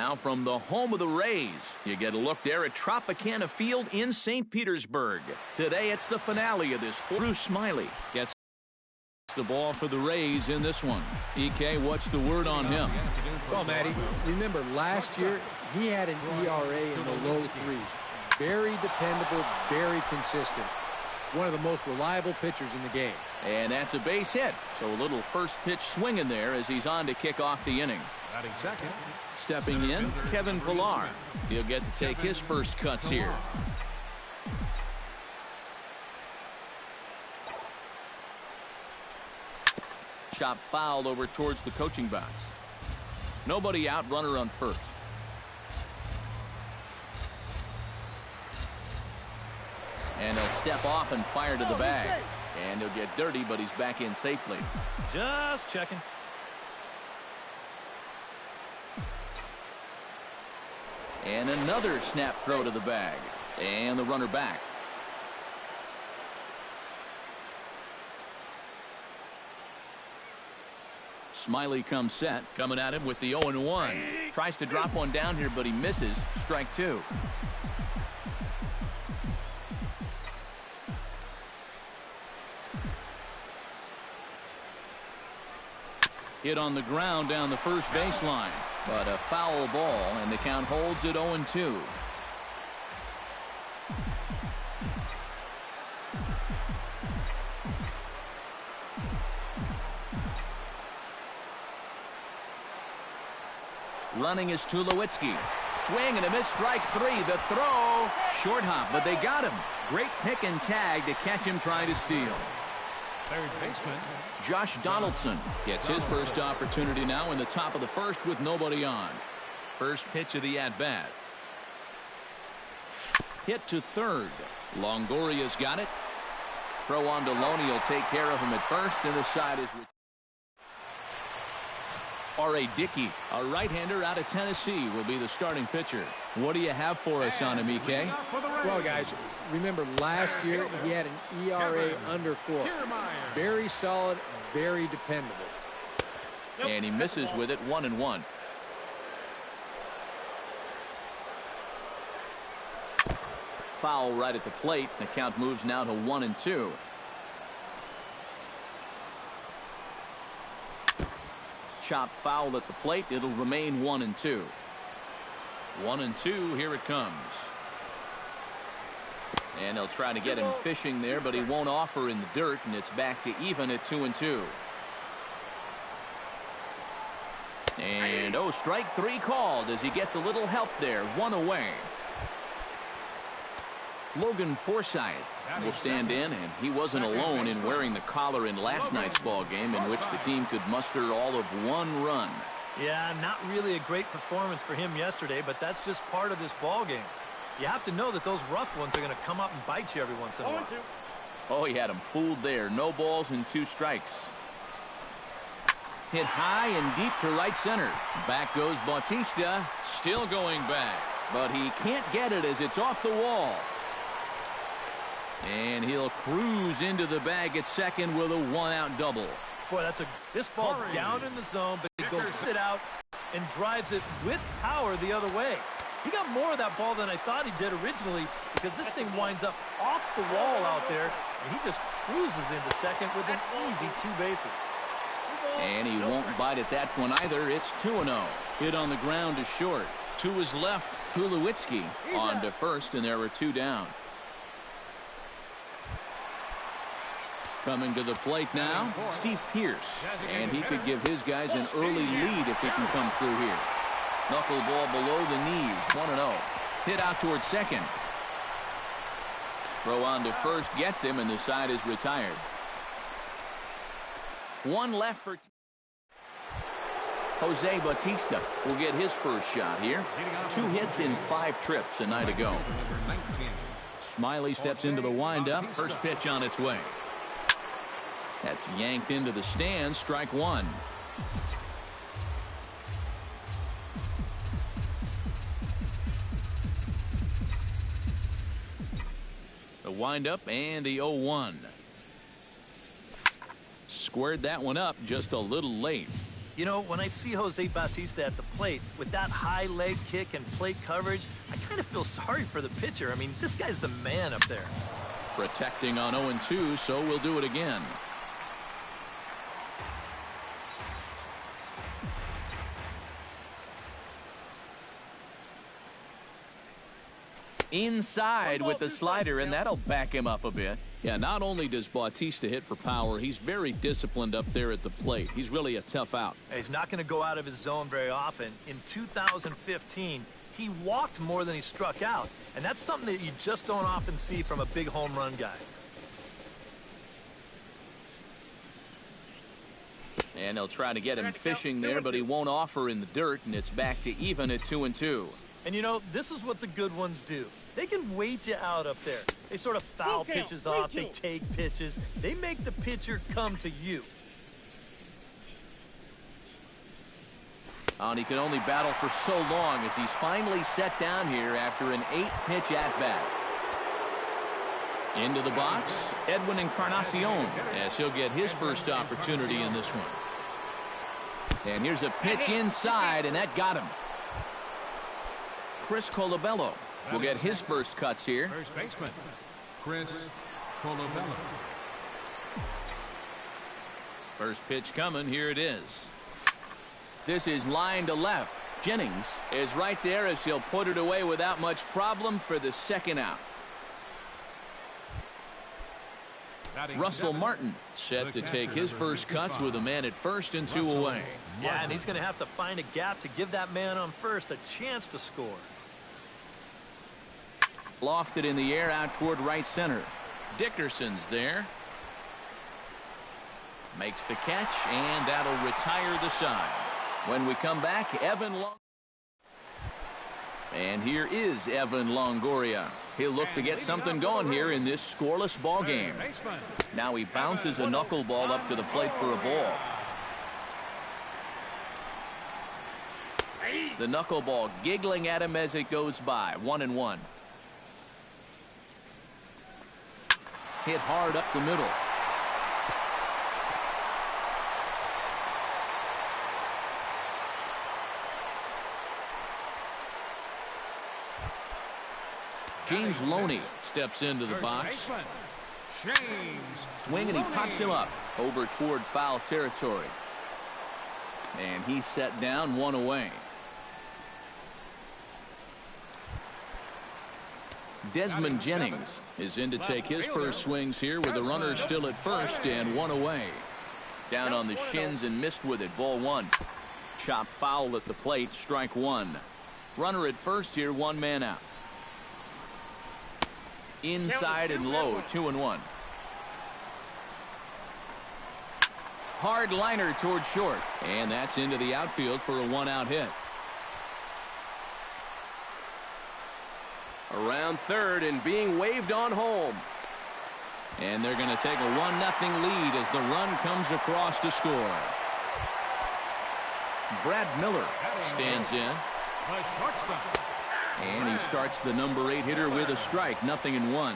Now from the home of the Rays, you get a look there at Tropicana Field in St. Petersburg. Today it's the finale of this. Bruce Smyly gets the ball for the Rays in this one. EK, what's the word on him? Well, Matty, remember last year he had an ERA in the low threes. Very dependable, very consistent. One of the most reliable pitchers in the game. And that's a base hit. So a little first pitch swinging there as he's on to kick off the inning. Batting second. Stepping in, Kevin Pillar. He'll get to take his first cuts here. Chop fouled over towards the coaching box. Nobody out, runner on first. And he'll step off and fire to the bag. And he'll get dirty, but he's back in safely. Just checking. And another snap throw to the bag. And the runner back. Smyly comes set. Coming at him with the 0-1. Tries to drop one down here, but he misses. Strike two. Hit on the ground down the first baseline. But a foul ball, and the count holds at 0-2. Running is Tulowitzki. Swing and a miss, strike three. The throw, short hop, but they got him. Great pick and tag to catch him trying to steal. Third baseman Josh Donaldson gets his first opportunity now in the top of the first with nobody on. First pitch of the at-bat. Hit to third. Longoria's got it. Throw on to Loney will take care of him at first, and the side is... R.A. Dickey, a right-hander out of Tennessee, will be the starting pitcher. What do you have for us on him, EK? Well, guys, remember last year he had an ERA under 4. Very solid, very dependable. And he misses with it, 1-1. Foul right at the plate. The count moves now to 1-2. Chop foul at the plate. It'll remain 1-2. 1-2. Here it comes. And he'll try to get him fishing there, but he won't offer in the dirt, and it's back to even at 2-2. And strike three called as he gets a little help there. One away. Logan Forsythe will stand in, and he wasn't alone in wearing the collar in last night's ball game, in which the team could muster all of 1 run. Yeah, not really a great performance for him yesterday, but that's just part of this ball game. You have to know that those rough ones are going to come up and bite you every once in a while. Oh, he had him fooled there. No balls and 2 strikes. Hit high and deep to right center. Back goes Bautista, still going back, but he can't get it as it's off the wall. And he'll cruise into the bag at second with a 1-out double. Boy, this ball down in the zone, but he goes it out and drives it with power the other way. He got more of that ball than I thought he did originally, because this thing winds up off the wall out there, and he just cruises into second with an easy 2 bases. And he won't bite at that one either. It's 2-0. Hit on the ground is short. To his left, Tulowitzki on to first, and there are 2 down. Coming to the plate now, Steve Pearce. And he could give his guys an early lead if he can come through here. Knuckleball below the knees, 1-0. Hit out towards second. Throw on to first gets him, and the side is retired. 1 left for... Jose Bautista will get his first shot here. 2 hits in 5 trips a night ago. Smyly steps into the windup. First pitch on its way. That's yanked into the stands. Strike 1. The windup and the 0-1. Squared that one up just a little late. You know, when I see Jose Bautista at the plate with that high leg kick and plate coverage, I kind of feel sorry for the pitcher. I mean, this guy's the man up there. Protecting on 0-2, so we'll do it again. Inside with the slider, and that'll back him up a bit. Yeah, not only does Bautista hit for power, he's very disciplined up there at the plate. He's really a tough out. He's not going to go out of his zone very often. In 2015, he walked more than he struck out, and that's something that you just don't often see from a big home run guy. And they'll try to get him fishing there, but he won't offer in the dirt, and it's back to even at 2-2. And you know, this is what the good ones do. They can wait you out up there. They sort of foul pitches off. They take pitches. They make the pitcher come to you. And he can only battle for so long as he's finally set down here after an 8-pitch at-bat. Into the box, Edwin Encarnacion, as he'll get his first opportunity in this one. And here's a pitch inside, and that got him. Chris Colabello will get his first cuts here. First baseman, Chris Colabello. First pitch coming. Here it is. This is line to left. Jennings is right there as he'll put it away without much problem for the second out. Russell Martin set to take his first cuts with a man at first and 2 away. Yeah, and he's going to have to find a gap to give that man on first a chance to score. Lofted in the air out toward right center. Dickerson's there. Makes the catch, and that'll retire the side. When we come back, Evan Longoria. And here is Evan Longoria. He'll look to get something going here in this scoreless ball game. Now he bounces a knuckleball up to the plate for a ball. The knuckleball giggling at him as it goes by. 1-1. Hit hard up the middle. James Loney steps into the box. Swing, and he pops him up over toward foul territory. And he's set down, 1 away. Desmond Jennings is in to take his first swings here with the runner still at first and 1 away. Down on the shins and missed with it. Ball 1. Chop foul at the plate. Strike 1. Runner at first here. 1 man out. Inside and low. 2-1. Hard liner toward short. And that's into the outfield for a 1-out hit. Around third and being waved on home. And they're going to take a 1-0 lead as the run comes across to score. Brad Miller stands in. And he starts the number 8 hitter with a strike. 0-1.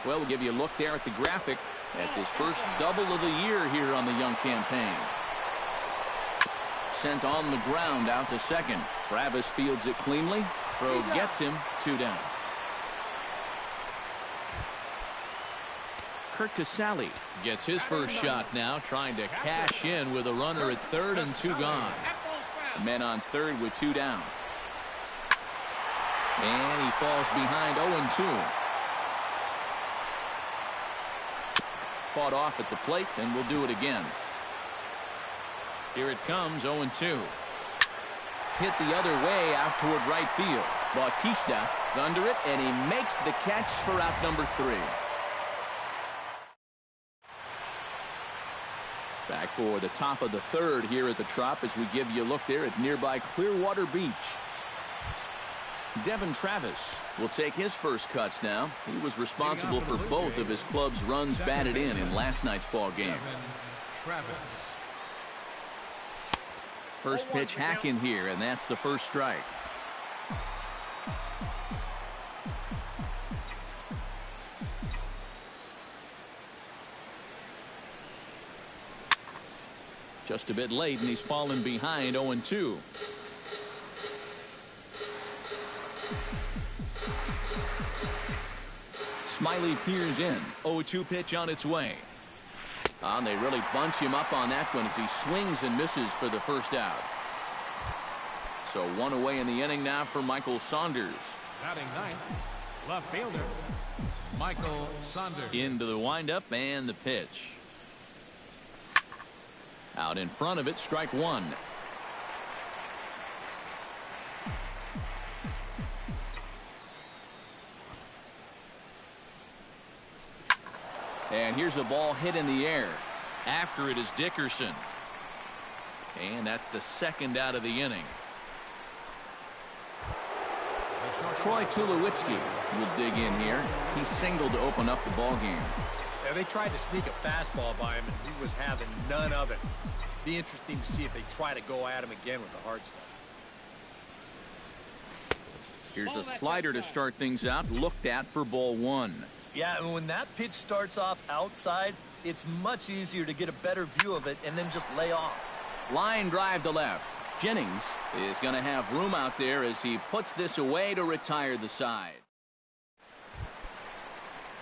Well, we'll give you a look there at the graphic. That's his first double of the year here on the Young campaign. Sent on the ground out to second. Travis fields it cleanly. Throw gets him. 2 down. Kurt Casale gets his first shot now, trying to cash in with a runner at third and 2 gone. The men on third with 2 down. And he falls behind 0-2. Fought off at the plate, and we'll do it again. Here it comes, 0-2. Hit the other way out toward right field. Bautista is under it, and he makes the catch for out number 3. Back for the top of the third here at the Trop as we give you a look there at nearby Clearwater Beach. Devin Travis will take his first cuts now. He was responsible for both of his club's runs batted in last night's ball game. First pitch hack in here, and that's the first strike. Just a bit late, and he's fallen behind 0-2. Smiley peers in. 0-2 pitch on its way. And they really bunch him up on that one as he swings and misses for the first out. So one away in the inning now for Michael Saunders. Batting ninth, left fielder, Michael Saunders. Into the windup and the pitch. Out in front of it, strike one. And here's a ball hit in the air. After it is Dickerson. And that's the second out of the inning. Troy Tulowitzki will dig in here. He singled to open up the ball game. Yeah, they tried to sneak a fastball by him, and he was having none of it. Be interesting to see if they try to go at him again with the hard stuff. Here's a slider to start things out. Looked at for ball one. Yeah, and when that pitch starts off outside, it's much easier to get a better view of it and then just lay off. Line drive to left. Jennings is going to have room out there as he puts this away to retire the side.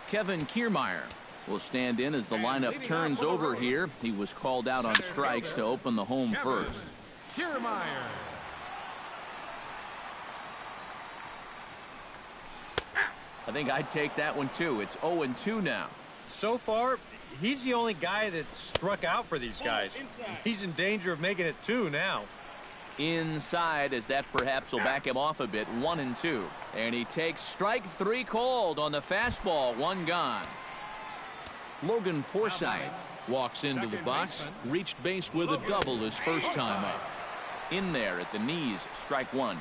Kevin Kiermaier will stand in as the lineup turns over here. He was called out on strikes to open the home first. Kiermaier. I think I'd take that one too. It's 0-2 now. So far, he's the only guy that struck out for these guys. He's in danger of making it 2 now. Inside, as that perhaps will back him off a bit. 1-2. And he takes strike 3 called on the fastball. 1 gone. Logan Forsythe walks into the box. Reached base with a double his first time up. In there at the knees. Strike 1.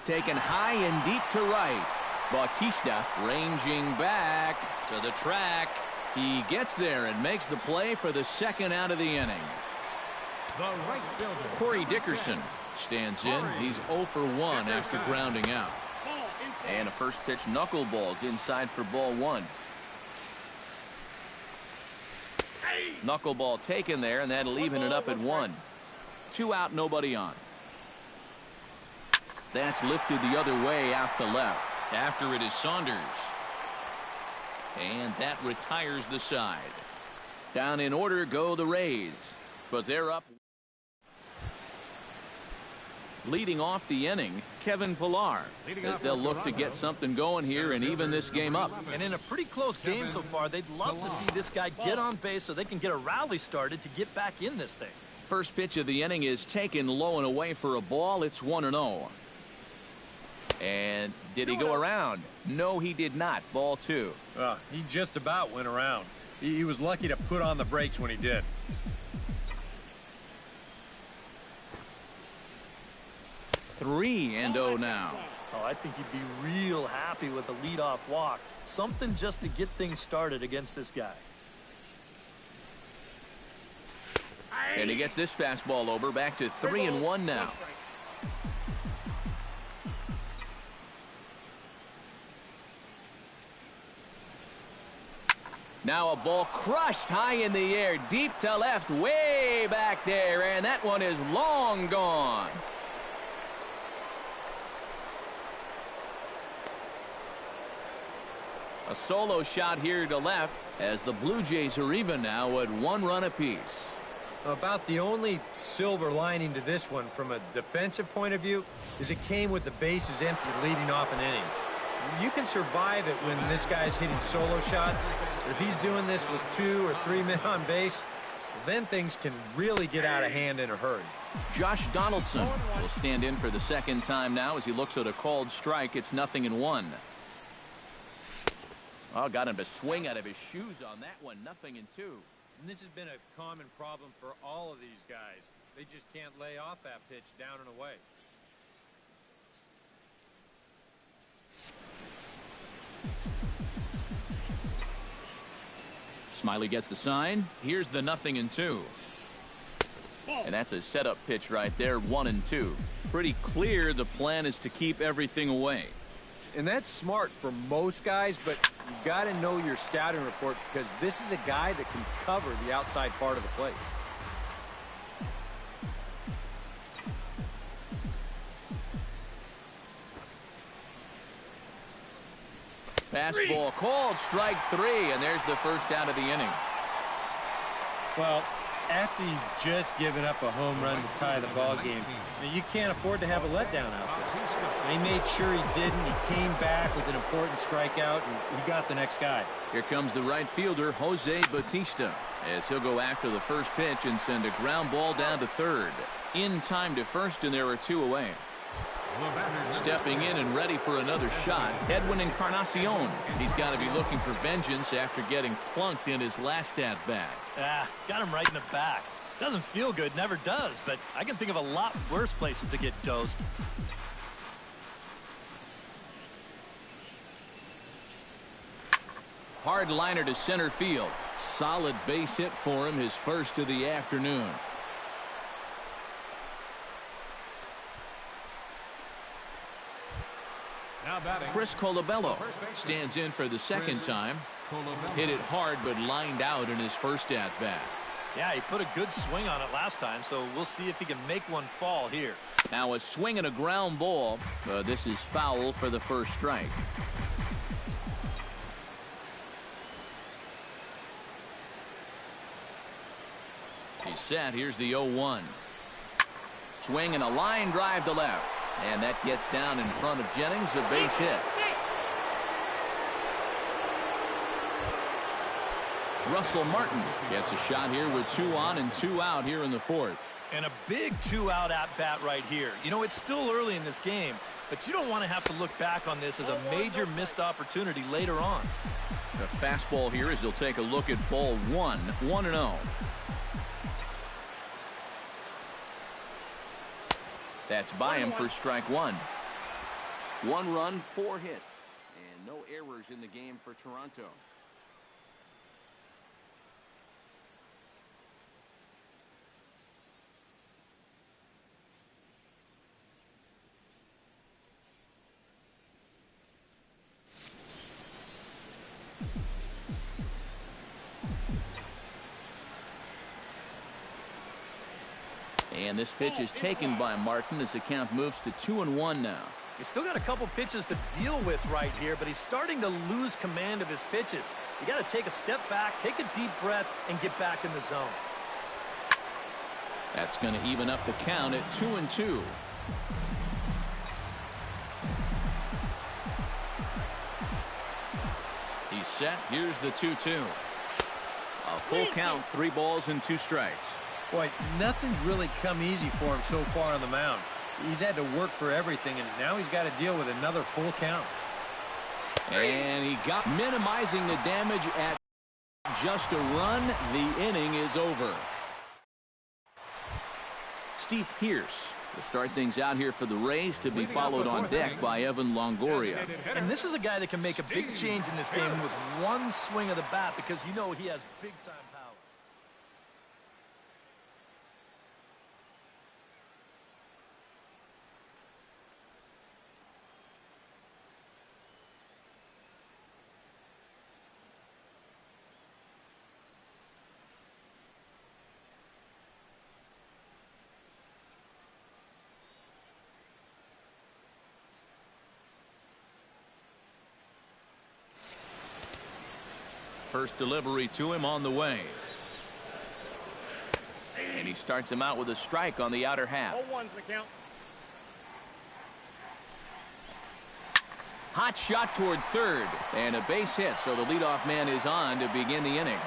Taken high and deep to right. Bautista ranging back to the track. He gets there and makes the play for the second out of the inning. The right fielder, Corey Dickerson stands in. He's 0 for 1 after grounding out. And a first pitch knuckleballs inside for ball 1. Knuckleball taken there, and that'll even it up at 1. 2 out, nobody on. That's lifted the other way out to left. After it is Saunders. And that retires the side. Down in order go the Rays. But they're up. Leading off the inning, Kevin Pillar, as they'll look to get something going here and even this game up. And in a pretty close game so far, they'd love to see this guy get on base so they can get a rally started to get back in this thing. First pitch of the inning is taken low and away for a ball. It's 1-0. And did he go around? No, he did not. Ball 2. He just about went around. He was lucky to put on the brakes when he did. 3-0 now. Oh, I think he'd be real happy with a leadoff walk. Something just to get things started against this guy. And he gets this fastball over. Back to 3-1 now. Now a ball crushed high in the air, deep to left, way back there, and that one is long gone. A solo shot here to left as the Blue Jays are even now at 1 run apiece. About the only silver lining to this one from a defensive point of view is it came with the bases empty leading off an inning. You can survive it when this guy's hitting solo shots. But if he's doing this with 2 or 3 men on base, then things can really get out of hand in a hurry. Josh Donaldson will stand in for the second time now as he looks at a called strike. It's 0-1. Oh, got him to swing out of his shoes on that one. 0-2. And this has been a common problem for all of these guys. They just can't lay off that pitch down and away. Smiley gets the sign. Here's the 0-2. And that's a setup pitch right there. 1-2. Pretty clear the plan is to keep everything away. And that's smart for most guys, but you got to know your scouting report because this is a guy that can cover the outside part of the plate. Fastball called, strike 3, and there's the first out of the inning. Well, after you've just given up a home run to tie the ball game, you can't afford to have a letdown out there. And he made sure he didn't. He came back with an important strikeout, and he got the next guy. Here comes the right fielder, Jose Bautista, as he'll go after the first pitch and send a ground ball down to third. In time to first, and there are 2 away. Stepping in and ready for another shot, Edwin Encarnacion. He's got to be looking for vengeance after getting plunked in his last at-bat. Got him right in the back. Doesn't feel good, never does, but I can think of a lot worse places to get dosed. Hard liner to center field. Solid base hit for him, his first of the afternoon. Chris Colabello stands in for the second time. Hit it hard, but lined out in his first at-bat. Yeah, he put a good swing on it last time, so we'll see if he can make one fall here. Now a swing and a ground ball. This is foul for the first strike. He's set. Here's the 0-1. Swing and a line drive to left. And that gets down in front of Jennings, a base hit. Russell Martin gets a shot here with 2 on and 2 out here in the 4th. And a big 2-out at-bat right here. You know, it's still early in this game, but you don't want to have to look back on this as a major missed opportunity later on. The fastball here as he'll take a look at ball 1, 1-0. That's by him for strike 1. 1 run, 4 hits, and no errors in the game for Toronto. And this pitch is taken by Martin as the count moves to 2-1 now. He's still got a couple pitches to deal with right here, but he's starting to lose command of his pitches. You got to take a step back, take a deep breath, and get back in the zone. That's going to even up the count at 2-2. He's set. Here's the 2-2. A full count, 3 balls and 2 strikes. Boy, nothing's really come easy for him so far on the mound. He's had to work for everything, and now he's got to deal with another full count. And he got minimizing the damage at just a run. The inning is over. Steve Pearce will start things out here for the Rays, to be followed on deck by Evan Longoria. And this is a guy that can make a big change in this game with one swing of the bat, because you know he has big-time power. First delivery to him on the way. And he starts him out with a strike on the outer half. 0-1's the count. Hot shot toward third, and a base hit, so the leadoff man is on to begin the inning.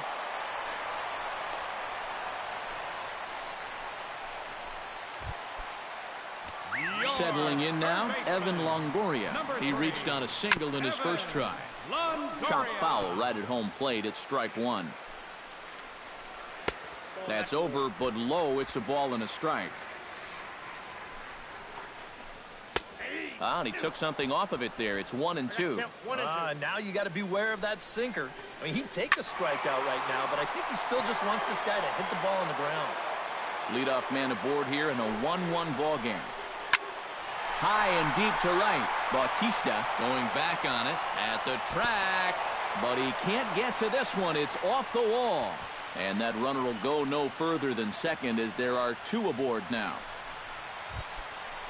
Settling in now, Evan Longoria. He reached on a single in his first try. Chop foul right at home plate at strike 1. That's over, but low. It's a ball and a strike. And he took something off of it there. It's 1-2. Now you got to beware of that sinker. I mean, he'd take a strikeout right now, but I think he still just wants this guy to hit the ball on the ground. Leadoff man aboard here in a 1-1 ball game. High and deep to right. Bautista going back on it at the track. But he can't get to this one. It's off the wall. And that runner will go no further than second as there are two aboard now.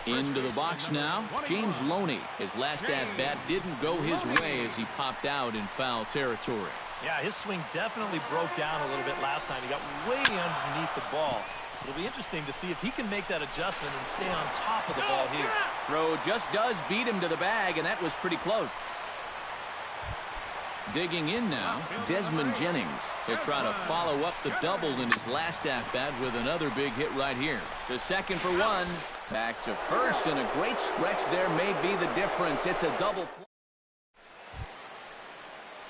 Into the box now, James Loney. His last at-bat didn't go his way as he popped out in foul territory. Yeah, his swing definitely broke down a little bit last time. He got way underneath the ball. It'll be interesting to see if he can make that adjustment and stay on top of the ball here. Throw just does beat him to the bag, and that was pretty close. Digging in now, Desmond Jennings. He'll try to follow up the double in his last at-bat with another big hit right here. To second for one. Back to first, and a great stretch there may be the difference. It's a double play.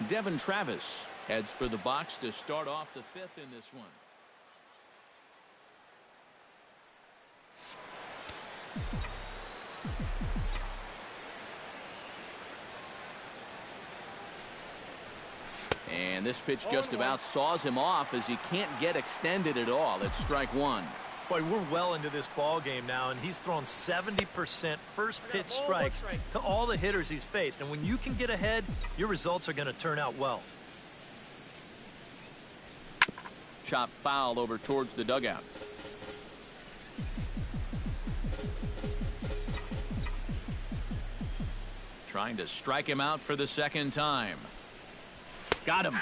Devin Travis heads for the box to start off the fifth in this one. And this pitch just about saws him off as he can't get extended at all. It's strike one. Boy, we're well into this ball game now, and he's thrown 70% first pitch strikes to all the hitters he's faced. And when you can get ahead, your results are going to turn out well. Chop foul over towards the dugout. Trying to strike him out for the second time. Got him.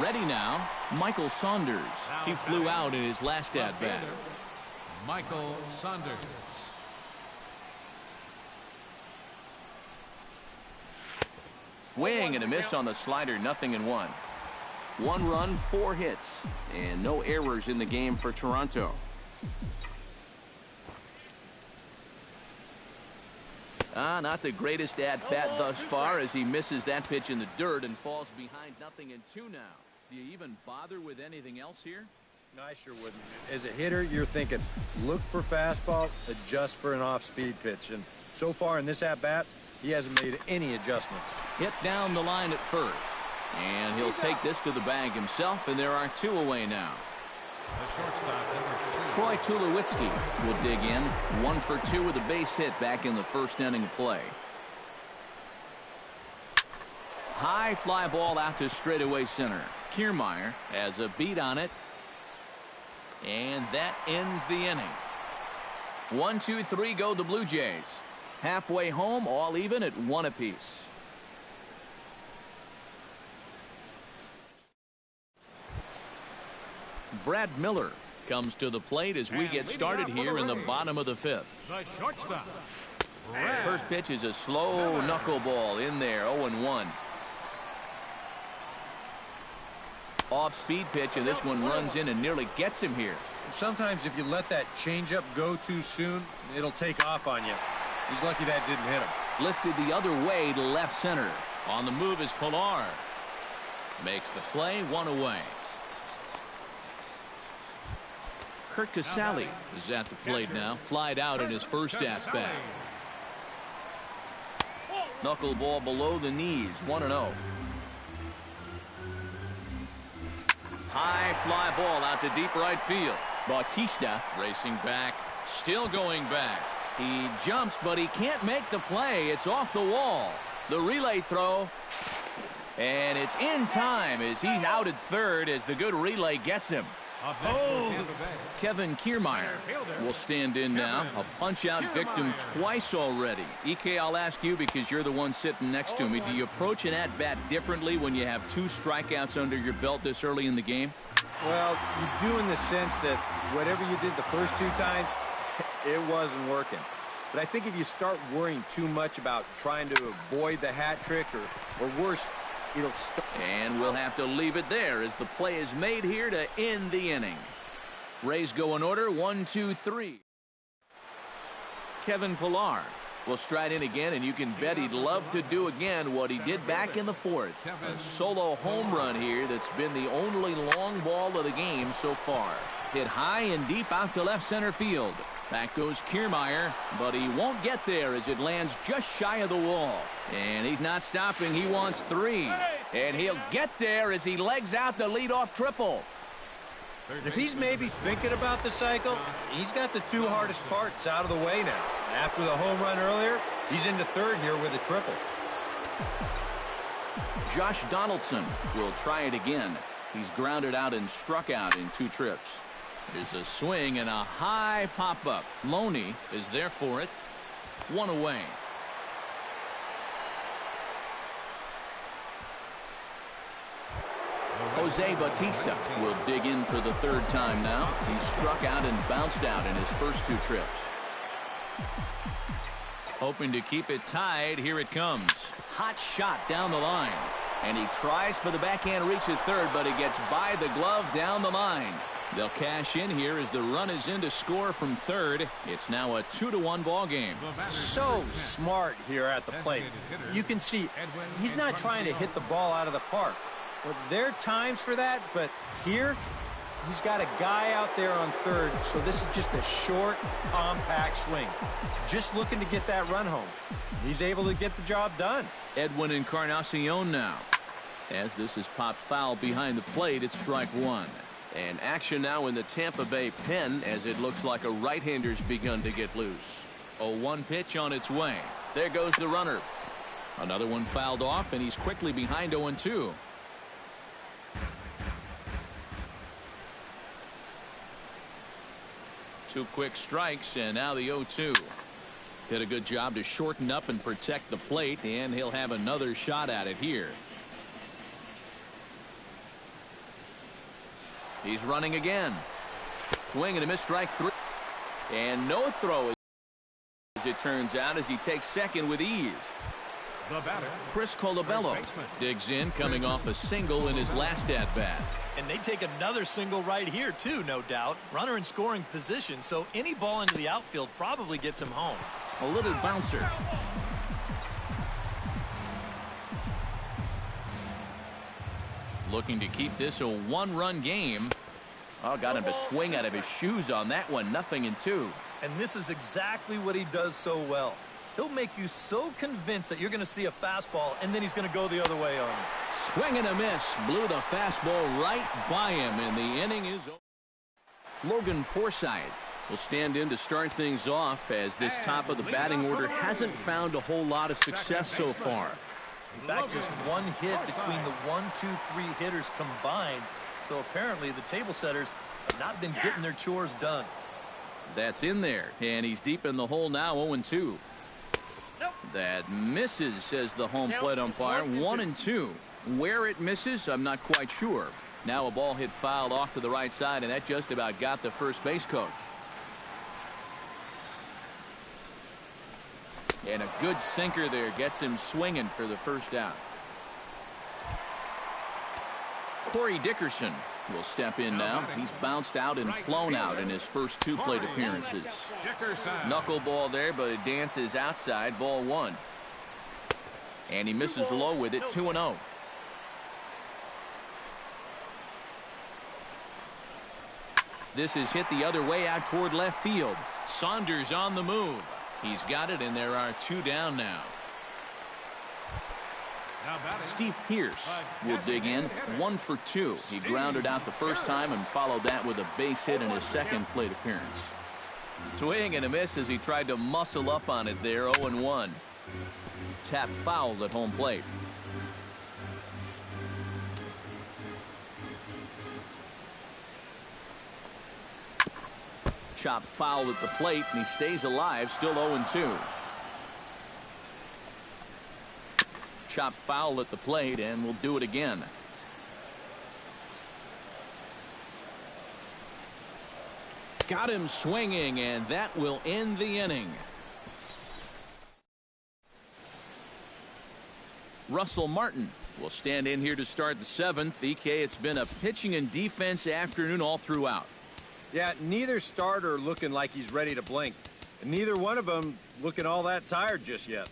Ready now, Michael Saunders. He flew out in his last at-bat. Michael Saunders. Swing and a miss on the slider, 0-1. 1 run, 4 hits, and no errors in the game for Toronto. Not the greatest at-bat thus far as he misses that pitch in the dirt and falls behind 0-2 now. Do you even bother with anything else here? No, I sure wouldn't. As a hitter, you're thinking, look for fastball, adjust for an off-speed pitch. And so far in this at-bat, he hasn't made any adjustments. Hit down the line at first. And he'll take this to the bag himself, and there are 2 away now. The shortstop, number 2. Troy Tulowitzki will dig in. 1 for 2 with a base hit back in the first inning of play. High fly ball out to straightaway center. Kiermaier has a beat on it. And that ends the inning. 1, 2, 3 go the Blue Jays. Halfway home, all even at 1 apiece. Brad Miller comes to the plate as we get started here in the bottom of the 5th. The shortstop. First pitch is a slow knuckleball in there, 0-1. Off-speed pitch, and this one runs in and nearly gets him here. Sometimes if you let that changeup go too soon, it'll take off on you. He's lucky that didn't hit him. Lifted the other way to left center. On the move is Pilar. Makes the play, 1 away. Kurt Casale is at the plate now. Flied out in his first at-bat. Knuckleball below the knees, 1-0. High fly ball out to deep right field. Bautista racing back, still going back. He jumps, but he can't make the play. It's off the wall. The relay throw. And it's in time as he's out at third as the good relay gets him. Kevin Kiermaier will stand in now. A punch-out victim twice already. EK, I'll ask you because you're the one sitting next to me. Do you approach an at-bat differently when you have 2 strikeouts under your belt this early in the game? Well, you do in the sense that whatever you did the first 2 times, it wasn't working. But I think if you start worrying too much about trying to avoid the hat trick or worse, it'll start. And we'll have to leave it there as the play is made here to end the inning. Rays go in order, 1, 2, 3. Kevin Pilar will stride in again, and you can bet he'd love to do again what he did back in the 4th. A solo home run here that's been the only long ball of the game so far. Hit high and deep out to left center field. Back goes Kiermaier, but he won't get there as it lands just shy of the wall. And he's not stopping. He wants 3. And he'll get there as he legs out the leadoff triple. If he's maybe thinking about the cycle, he's got the two hardest parts out of the way now. After the home run earlier, he's into third here with a triple. Josh Donaldson will try it again. He's grounded out and struck out in 2 trips. There's a swing and a high pop-up. Loney is there for it. 1 away. Jose Bautista will dig in for the 3rd time now. He struck out and bounced out in his first 2 trips. Hoping to keep it tied. Here it comes. Hot shot down the line. And he tries for the backhand reach at third, but he gets by the glove down the line. They'll cash in here as the run is in to score from third. It's now a 2-1 ball game. So smart here at the plate. You can see he's not trying to hit the ball out of the park. Well, there are times for that, but here he's got a guy out there on third, so this is just a short, compact swing. Just looking to get that run home. He's able to get the job done. Edwin Encarnacion now. As this is popped foul behind the plate, it's strike 1. And action now in the Tampa Bay pen as it looks like a right-hander's begun to get loose. A 1 pitch on its way. There goes the runner. Another one fouled off, and he's quickly behind 0-2. Two quick strikes, and now the 0-2. Did a good job to shorten up and protect the plate, and he'll have another shot at it here. He's running again. Swing and a miss, strike 3. And no throw as it turns out as he takes second with ease. The batter, Chris Colabello digs in, coming off a single in his last at-bat. And they take another single right here, too, no doubt. Runner in scoring position, so any ball into the outfield probably gets him home. A little bouncer. Looking to keep this a 1-run game. Oh, got him to swing out of his shoes on that one. 0-2. And this is exactly what he does so well. He'll make you so convinced that you're going to see a fastball, and then he's going to go the other way on you. Swing and a miss. Blew the fastball right by him, and the inning is over. Logan Forsythe will stand in to start things off as this top of the batting order hasn't found a whole lot of success so far. In fact, just 1 hit between the 1, 2, 3 hitters combined. So apparently the table setters have not been getting their chores done. That's in there, and he's deep in the hole now. 0-2. That misses, says the home plate umpire. 1-2. Where it misses, I'm not quite sure. Now a ball hit fouled off to the right side, and that just about got the first base coach. And a good sinker there gets him swinging for the first out. Corey Dickerson will step in now. He's bounced out and flown out in his first 2 plate appearances. Knuckleball there, but it dances outside. Ball 1. And he misses low with it. 2-0. This is hit the other way out toward left field. Saunders on the move. He's got it, and there are 2 down now. Steve Pearce will dig in. 1 for 2. He grounded out the first time and followed that with a base hit in his second plate appearance. Swing and a miss as he tried to muscle up on it there. 0-1. Tap fouled at home plate. Chop foul at the plate, and he stays alive, still 0-2. Chop foul at the plate, and we'll do it again. Got him swinging, and that will end the inning. Russell Martin will stand in here to start the 7th. EK, it's been a pitching and defense afternoon all throughout. Yeah, neither starter looking like he's ready to blink. And neither one of them looking all that tired just yet.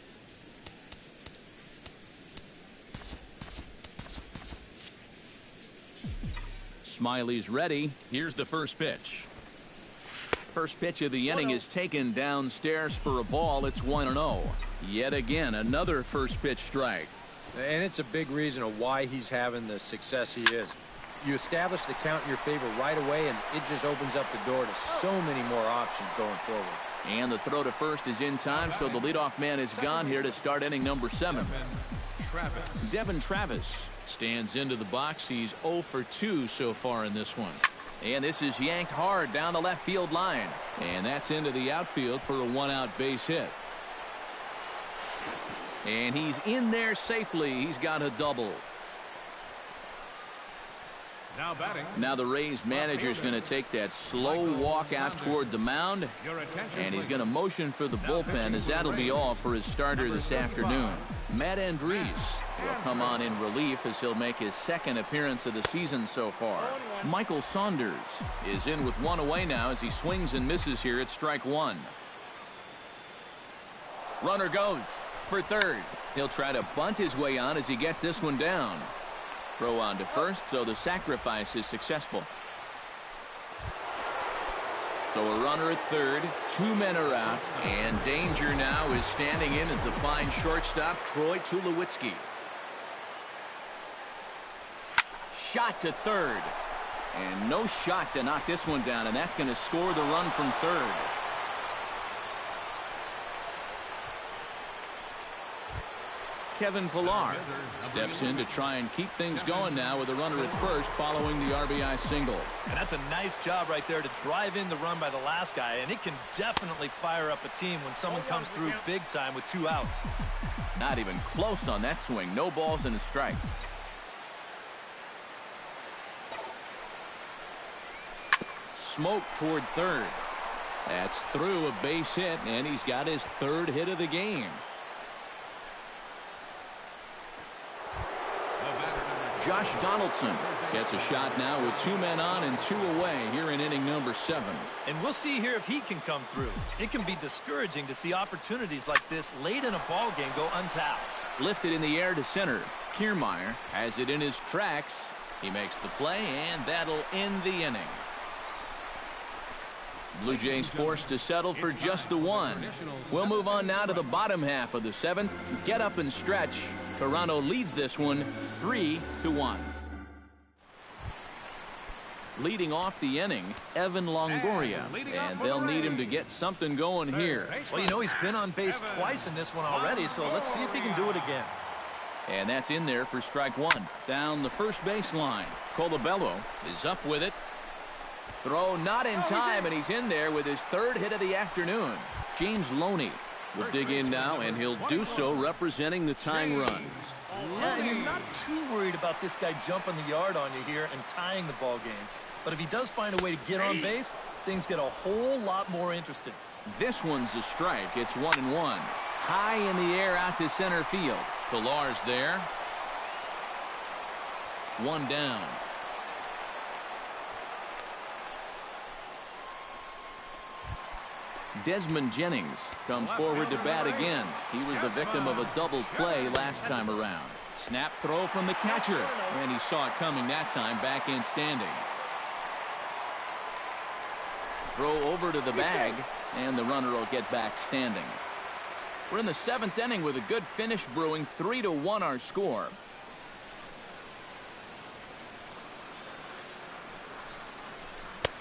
Smiley's ready. Here's the first pitch. First pitch of the inning is taken downstairs for a ball. It's 1-0. Yet again, another first pitch strike. And it's a big reason of why he's having the success he is. You establish the count in your favor right away, and it just opens up the door to so many more options going forward. And the throw to first is in time, so the leadoff man is gone here to start inning number 7. Devin Travis stands into the box. He's 0 for 2 so far in this one. And this is yanked hard down the left field line. And that's into the outfield for a 1-out base hit. And he's in there safely. He's got a double. Now batting. Now the Rays manager's going to take that slow walk out toward the mound, and he's going to motion for the bullpen, as that'll be all for his starter this afternoon. Matt Andriese will come on in relief as he'll make his second appearance of the season so far. Michael Saunders is in with 1 away now as he swings and misses here at strike 1. Runner goes for third. He'll try to bunt his way on as he gets this one down. Throw on to first, so the sacrifice is successful. So a runner at third, 2 men are out, and danger now is standing in as the fine shortstop, Troy Tulowitzki. Shot to third, and no shot to knock this one down, and that's going to score the run from third. Kevin Pillar steps in to try and keep things going now with a runner at first following the RBI single. And that's a nice job right there to drive in the run by the last guy, and it can definitely fire up a team when someone comes through big time with 2 outs. Not even close on that swing. No balls and a strike. Smoke toward third. That's through a base hit, and he's got his 3rd hit of the game. Josh Donaldson gets a shot now with 2 men on and 2 away here in inning number 7. And we'll see here if he can come through. It can be discouraging to see opportunities like this late in a ball game go untapped. Lifted in the air to center. Kiermaier has it in his tracks. He makes the play, and that'll end the inning. Blue Jays forced to settle for just the 1. We'll move on now to the bottom half of the 7th. Get up and stretch. Toronto leads this one 3-1. Leading off the inning, Evan Longoria, and they'll need him to get something going here. Well, you know, he's been on base twice in this one already, so let's see if he can do it again. And that's in there for strike 1. Down the first base line, Colabello is up with it. Throw not in time, and he's in there with his 3rd hit of the afternoon. James Loney will dig in now, and he'll do so representing the tying run. Yeah, and you're not too worried about this guy jumping the yard on you here and tying the ball game. But if he does find a way to get on base, things get a whole lot more interesting. This one's a strike. It's 1-1. High in the air out to center field. Pillar's there. 1 down. Desmond Jennings comes forward to bat again. He was the victim of a double play last time around. Snap throw from the catcher, and he saw it coming that time, back in standing. Throw over to the bag, and the runner will get back standing. We're in the 7th inning with a good finish brewing. 3-1 our score.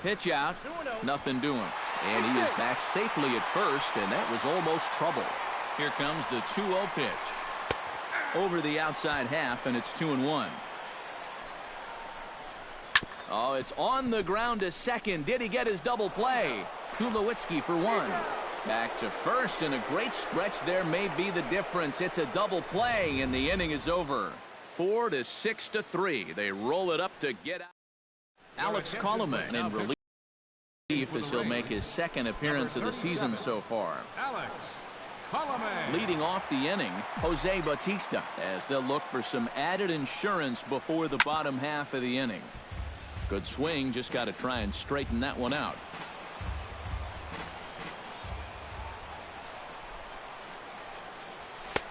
Pitch out, nothing doing. And he is back safely at first, and that was almost trouble. Here comes the 2-0 pitch. Over the outside half, and it's 2-1. Oh, it's on the ground to second. Did he get his double play? Tulowitzki for 1. Back to first, and a great stretch there may be the difference. It's a double play, and the inning is over. 4-6-3. They roll it up to get out. Alex Colomé in relief as he'll make his 2nd appearance of the season so far. Alex Colomé. Leading off the inning, Jose Bautista, as they'll look for some added insurance before the bottom half of the inning. Good swing, just got to try and straighten that one out.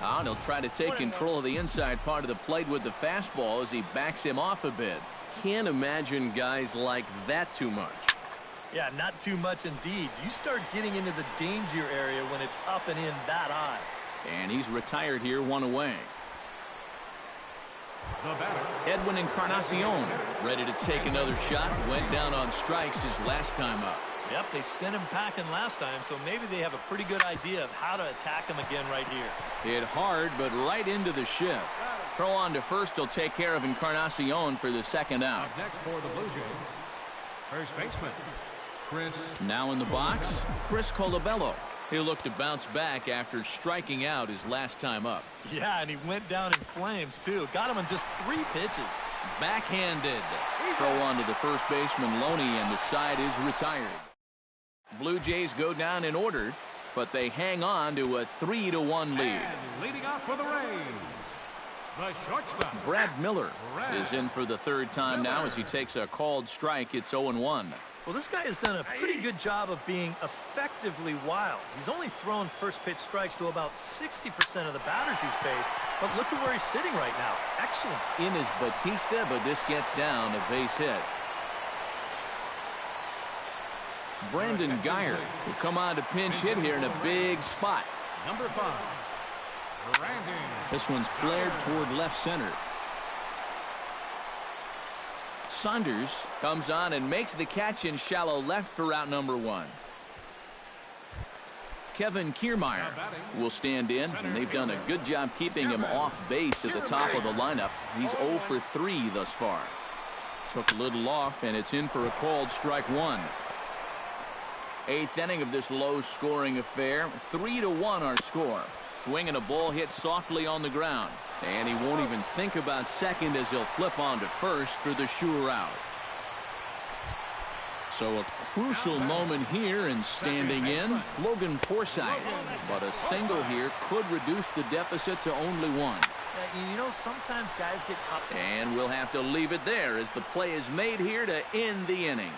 And he'll try to take control of the inside part of the plate with the fastball as he backs him off a bit. Can't imagine guys like that too much. Yeah, not too much indeed. You start getting into the danger area when it's up and in that high. And he's retired here, 1 away. The batter. Edwin Encarnacion ready to take another shot. Went down on strikes his last time up. Yep, they sent him packing last time, so maybe they have a pretty good idea of how to attack him again right here. Hit hard, but right into the shift. Throw on to first will take care of Encarnacion for the second out. Up next for the Blue Jays, first baseman, Chris. Now in the box, Chris Colabello. He'll look to bounce back after striking out his last time up. Yeah, and he went down in flames, too. Got him in just 3 pitches. Backhanded. Throw on to the first baseman, Loney, and the side is retired. Blue Jays go down in order, but they hang on to a 3-1 lead. And leading off for the Rays, the shortstop, Brad Miller is in for the third time now as he takes a called strike. It's 0-1. Well, this guy has done a pretty good job of being effectively wild. He's only thrown first pitch strikes to about 60% of the batters he's faced, but look at where he's sitting right now. Excellent. In is Batista, but this gets down a base hit. Brandon Geyer will come on to pinch hit here in a big spot. number 5, Brandon. This one's flared toward left center. Saunders comes on and makes the catch in shallow left for out number 1. Kevin Kiermaier will stand in, and they've done a good job keeping him off base at the top of the lineup. He's 0 for 3 thus far. Took a little off, and it's in for a called strike 1. 8th inning of this low-scoring affair. 3-1 our score. Swinging a ball hit softly on the ground. And he won't even think about second as he'll flip on to first for the sure out. So a crucial moment here, and standing in, Logan Forsythe. But a single here could reduce the deficit to only 1. Yeah, you know, sometimes guys get caught. And we'll have to leave it there as the play is made here to end the inning.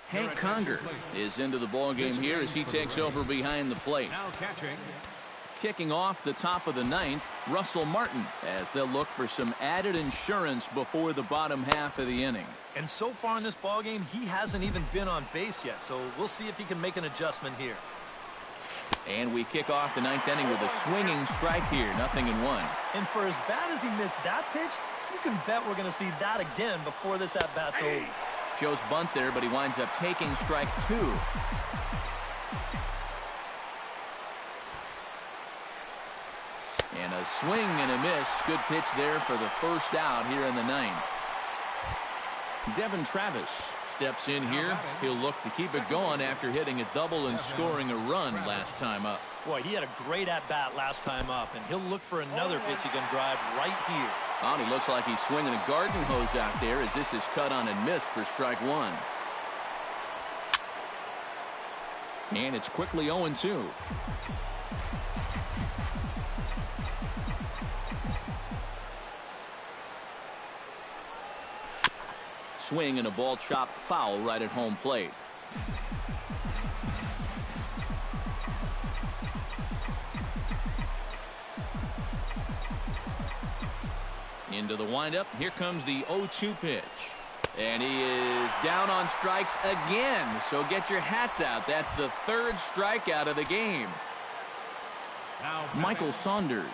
Hank Conger is into the ballgame here as he takes over behind the plate. Now catching. Kicking off the top of the 9th, Russell Martin, as they'll look for some added insurance before the bottom half of the inning. And so far in this ballgame, he hasn't even been on base yet, so we'll see if he can make an adjustment here. And we kick off the 9th inning with a swinging strike here, 0-1. And for as bad as he missed that pitch, you can bet we're going to see that again before this at-bat's over. Shows bunt there, but he winds up taking strike 2. And a swing and a miss. Good pitch there for the first out here in the 9th. Devin Travis steps in here. He'll look to keep it going after hitting a double and scoring a run last time up. Boy, he had a great at-bat last time up, and he'll look for another pitch he can drive right here. Oh, he looks like he's swinging a garden hose out there as this is cut on and missed for strike 1. And it's quickly 0-2. Swing and a ball chopped foul right at home plate. Into the windup. Here comes the 0-2 pitch. And he is down on strikes again. So get your hats out. That's the 3rd strikeout of the game. Michael Saunders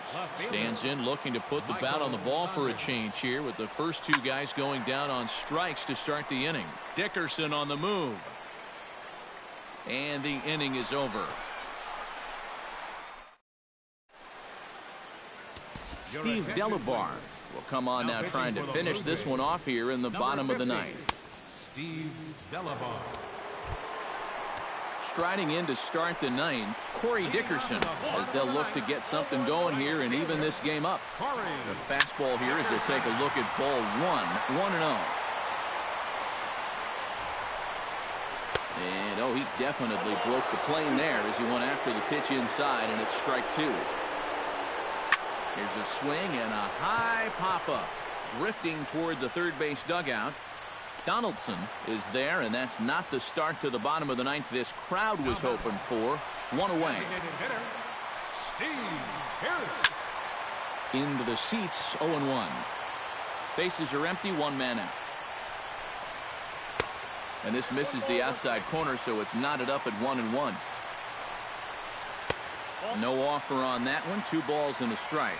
stands in looking to put the bat on the ball for a change here with the first 2 guys going down on strikes to start the inning. Dickerson on the move. And the inning is over. Steve Delabar will come on now trying to finish this one off here in the bottom of the 9th. Steve Delabar. Striding in to start the 9th, Corey Dickerson, as they'll look to get something going here and even this game up. The fastball here as they take a look at ball 1, 1-0. And oh, he definitely broke the plane there as he went after the pitch inside, and it's strike 2. Here's a swing and a high pop-up, drifting toward the third base dugout. Donaldson is there, and that's not the start to the bottom of the 9th this crowd was hoping for. 1 away. Steve Pearce. Into the seats, 0-1. Bases are empty, 1 man out. And this misses the outside corner, so it's knotted up at 1-1. No offer on that one. 2 balls and a strike.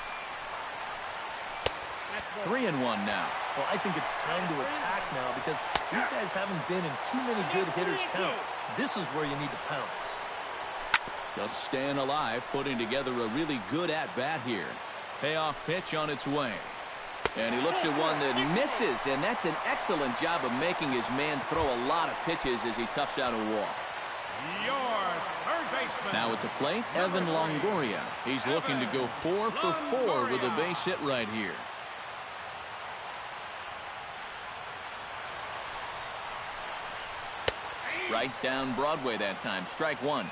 3-1 now. Well, I think it's time to attack now because these guys haven't been in too many good hitters' counts. This is where you need to pounce. Just staying alive, putting together a really good at-bat here. Payoff pitch on its way. And he looks at one that misses, and that's an excellent job of making his man throw a lot of pitches as he toughs out a walk. Your third baseman. Now at the plate, Evan Longoria. He's looking to go 4 for 4 with a base hit right here. Right down Broadway that time. Strike one.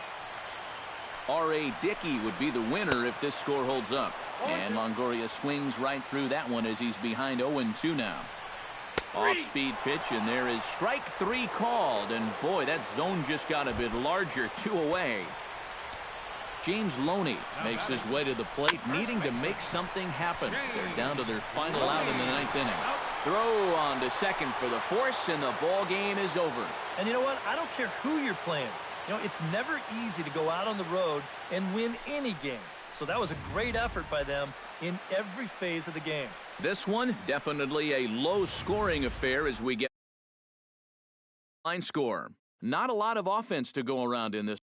R.A. Dickey would be the winner if this score holds up. And Longoria swings right through that one as he's behind 0-2 now. Off-speed pitch, and there is strike 3 called. And boy, that zone just got a bit larger. 2 away. James Loney makes his way to the plate, needing to make something happen. They're down to their final out in the 9th inning. Throw on to second for the force, and the ball game is over. And you know what? I don't care who you're playing. You know, it's never easy to go out on the road and win any game. So that was a great effort by them in every phase of the game. This one, definitely a low-scoring affair as we get line score. Not a lot of offense to go around in this.